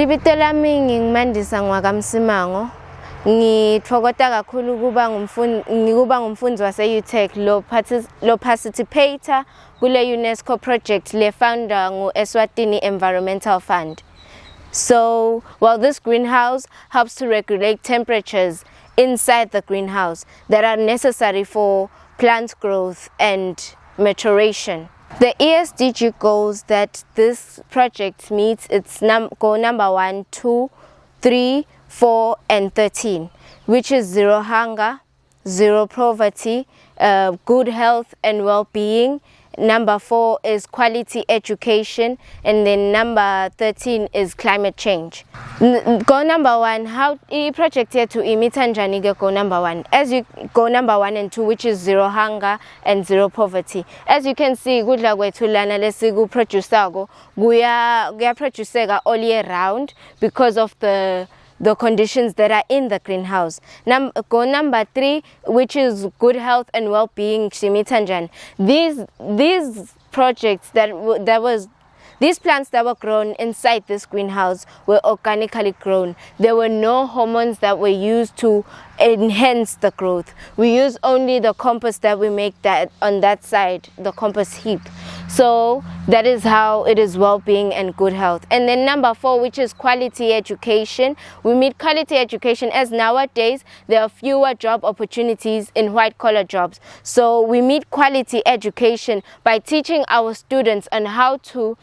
Libito lami ngingimandisa ngwakamsimango. Ngithokoza kakhulu ukuba ngumfundi wase-UTech lo participator kule UNESCO project le founder ngu-Eswatini Environmental Fund. So, well, this greenhouse helps to regulate temperatures inside the greenhouse that are necessary for plant growth and maturation. The SDG goals that this project meets, it's goal number 1, 2, 3, 4, and 13, which is zero hunger, zero poverty, good health and well-being. Number 4 is quality education, and then number 13 is climate change. Goal number 1, how the project here to imitanjani goal number 1. As you go number 1 and 2, which is zero hunger and zero poverty. As you can see, good luck with lana lesigu produce we are producing all year round because of the conditions that are in the greenhouse. Goal number 3, which is good health and well-being. These projects these plants that were grown inside this greenhouse were organically grown. There were no hormones that were used to enhance the growth. We use only the compost that we make on that side, the compost heap. So that is how it is well-being and good health. And then number 4, which is quality education. We meet quality education as nowadays there are fewer job opportunities in white-collar jobs. So we meet quality education by teaching our students on how to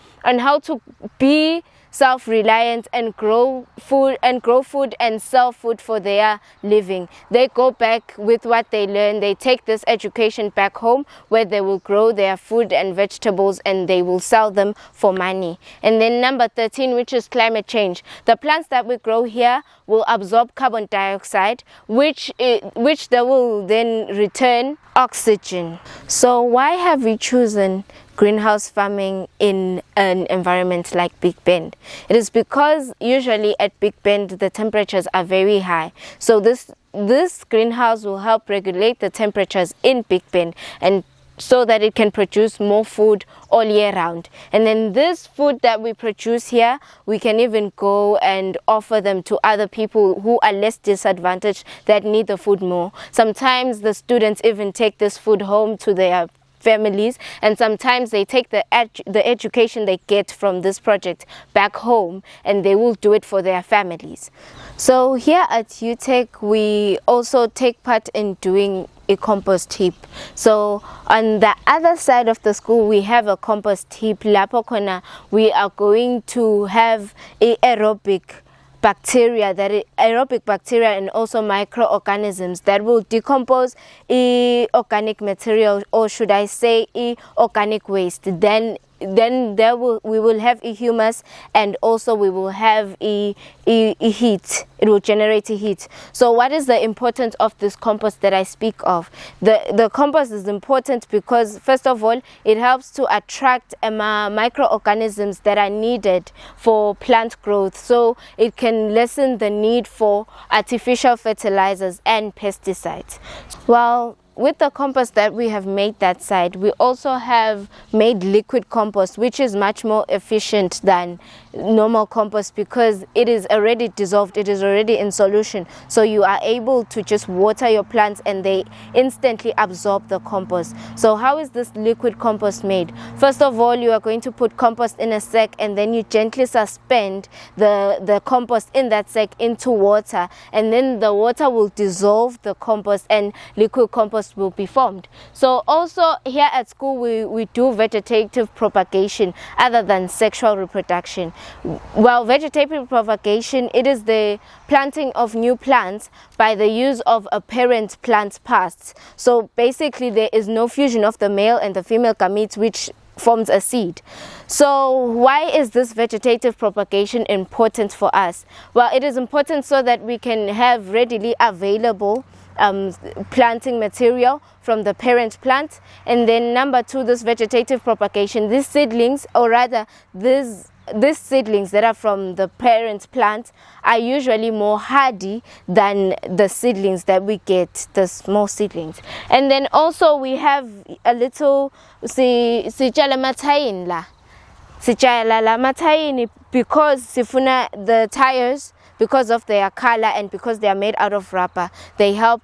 be self-reliant and grow food and sell food for their living. They go back with what they learn. They take this education back home where they will grow their food and vegetables and they will sell them for money. And then number 13, which is climate change. The plants that we grow here will absorb carbon dioxide, which they will then return oxygen. So why have we chosen greenhouse farming in an environment like Big Bend? It is because usually at Big Bend the temperatures are very high. So this greenhouse will help regulate the temperatures in Big Bend, and so that it can produce more food all year round. And then this food that we produce here, we can even go and offer them to other people who are less disadvantaged that need the food more. Sometimes the students even take this food home to their families, and sometimes they take the education they get from this project back home and they will do it for their families. So here at UTech we also take part in doing a compost heap. So on the other side of the school we have a compost heap. Lapo khona we are going to have aerobic bacteria and also microorganisms that will decompose organic material, or should I say organic waste. Then we will have humus, and also we will have heat. It will generate heat. So what is the importance of this compost that I speak of? The compost is important because first of all it helps to attract microorganisms that are needed for plant growth, so it can lessen the need for artificial fertilizers and pesticides. Well, with the compost that we have made that side, we also have made liquid compost, which is much more efficient than normal compost because it is already dissolved, it is already in solution. So you are able to just water your plants and they instantly absorb the compost. So how is this liquid compost made? First of all, you are going to put compost in a sack, and then you gently suspend the compost in that sack into water, and then the water will dissolve the compost and liquid compost will be formed. So also here at school we do vegetative propagation other than sexual reproduction. Well, vegetative propagation, it is the planting of new plants by the use of a parent plant past. So basically there is no fusion of the male and the female gametes, which forms a seed. So why is this vegetative propagation important for us? Well, it is important so that we can have readily available planting material from the parent plant. And then number 2, this vegetative propagation, these seedlings, or rather these seedlings that are from the parent plant, are usually more hardy than the seedlings that we get, the small seedlings. And then also we have a little sijala mathayin la because sifuna the tires, because of their color and because they are made out of rubber, they help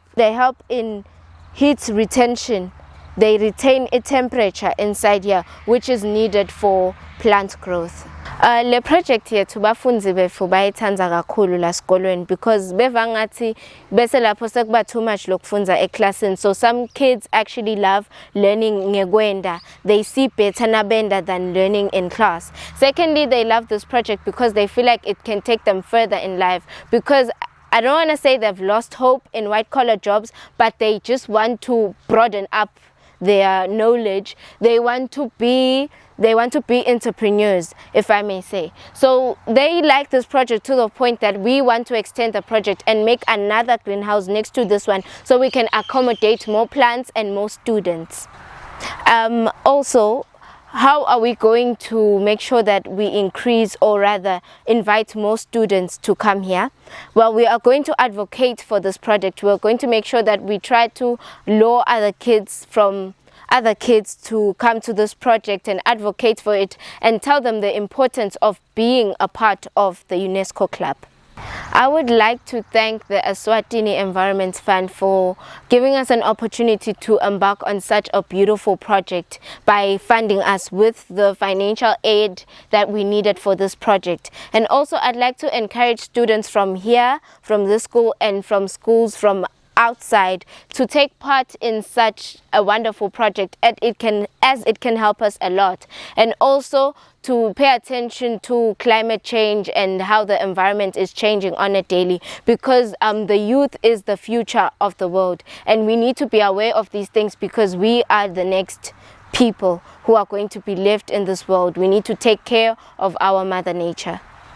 in heat retention. They retain a temperature inside here which is needed for plant growth. Le project yethu bafunzi bethu bayithanda kakhulu la sikolweni because beva ngathi bese lapho sekuba too much lokufunda eclassini. So some kids actually love learning ngekwenda. They see better nabenda than learning in class. Secondly, they love this project because they feel like it can take them further in life, because I don't want to say they've lost hope in white collar jobs, but they just want to broaden up their knowledge. They want to be entrepreneurs, if I may say. So they like this project to the point that we want to extend the project and make another greenhouse next to this one so we can accommodate more plants and more students. Also, how are we going to make sure that we increase, or rather invite more students to come here? Well, we are going to advocate for this project. We're going to make sure that we try to lure other kids to come to this project and advocate for it and tell them the importance of being a part of the UNESCO Club. I would like to thank the Eswatini Environment Fund for giving us an opportunity to embark on such a beautiful project by funding us with the financial aid that we needed for this project. And also I'd like to encourage students from here, from this school, and from schools from outside to take part in such a wonderful project as it can help us a lot, and also to pay attention to climate change and how the environment is changing on a daily, because the youth is the future of the world, and we need to be aware of these things because we are the next people who are going to be left in this world. We need to take care of our mother nature.